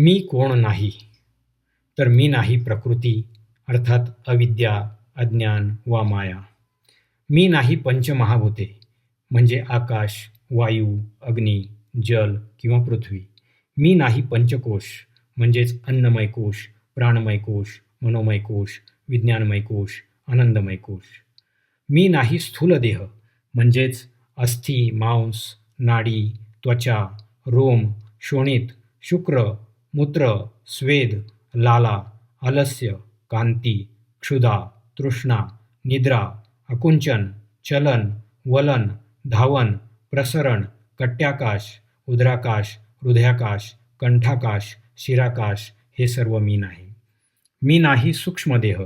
मी कोण नाही, तर मी नाही प्रकृती अर्थात अविद्या, अज्ञान वा माया. मी नाही पंचमहाभूते म्हणजे आकाश, वायू, अग्नी, जल किंवा पृथ्वी. मी नाही पंचकोश म्हणजेच अन्नमय कोश, प्राणमय कोश, मनोमय कोश, विज्ञानमय कोश, आनंदमय कोश. मी नाही स्थूल देह म्हणजेच अस्थि, मांस, नाडी, त्वचा, रोम, शोणित, शुक्र, मूत्र, स्वेद, लाला, आलस्य, कांती, क्षुधा, तृष्णा, निद्रा, आकुंचन, चलन, वलन, धावन, प्रसरण, कट्याकाश, उदराकाश, हृदयाकाश, कंठाकाश, शिराकाश हे सर्व मी नाही. मी नाही सूक्ष्मदेह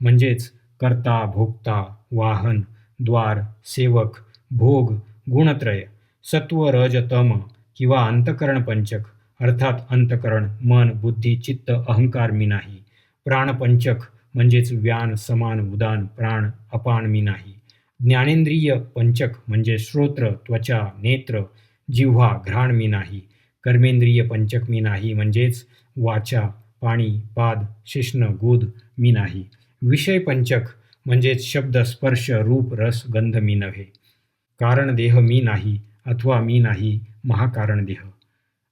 म्हणजेच कर्ता, भोक्ता, वाहन, द्वार, सेवक, भोग, गुणत्रय, सत्व, रज, तम किंवा अंतकरण पंचक अर्थात अंतकरण, मन, बुद्धी, चित्त, अहंकार मी नाही. प्राणपंचक म्हणजेच व्यान, समान, उदान, प्राण, अपान मी नाही. ज्ञानेंद्रिय पंचक म्हणजे श्रोत्र, त्वचा, नेत्र, जिव्हा, घ्राण मी नाही. कर्मेंद्रिय पंचक मी नाही म्हणजेच वाचा, पाणी, पाद, शिश्न, गुद मी नाही. विषय पंचक म्हणजेच शब्द, स्पर्श, रूप, रस, गंध मी नव्हे. कारण देह मी नाही अथवा मी नाही महाकारण देह.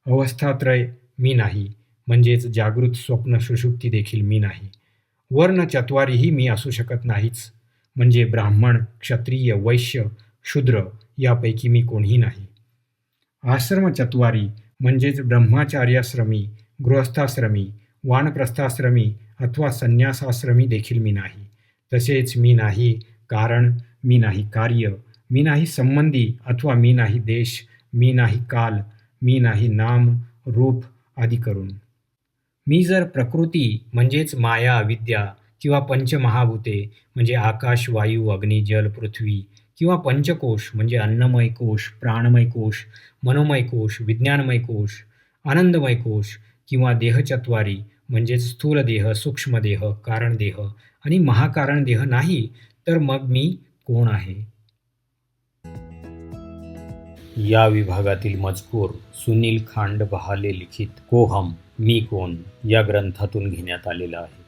अवस्थात्रय मी नाही म्हणजेच जागृत, स्वप्न, सुषुप्ती देखील मी नाही. वर्ण चत्वारीही मी असू शकत नाहीच म्हणजे ब्राह्मण, क्षत्रिय, वैश्य, शूद्र यापैकी मी कोणीही नाही. आश्रम चत्वारी म्हणजेच ब्रह्मचार्याश्रमी, गृहस्थाश्रमी, वानप्रस्थाश्रमी अथवा संन्यासाश्रमी देखील मी नाही. तसेच मी नाही कारण, मी नाही कार्य, मी नाही संबंधी अथवा मी नाही देश, मी नाही काल, मी नाही नाम, रूप आदी करून. मी जर प्रकृती म्हणजेच माया, विद्या किंवा पंचमहाभूते म्हणजे आकाश, वायू, अग्नी, जल, पृथ्वी किंवा पंचकोश म्हणजे अन्नमय कोश, प्राणमय कोश, मनोमय कोश, विज्ञानमय कोश, आनंदमय कोश किंवा देहचत्वारी म्हणजेच स्थूल देह, सूक्ष्म देह, कारण देह आणि महाकारण देह नाही, तर मग मी कोण आहे? या विभागातील मजकूर सुनील खांड बहाले लिखित को हम मी कोण या ग्रंथातून घेण्यात आलेला आहे.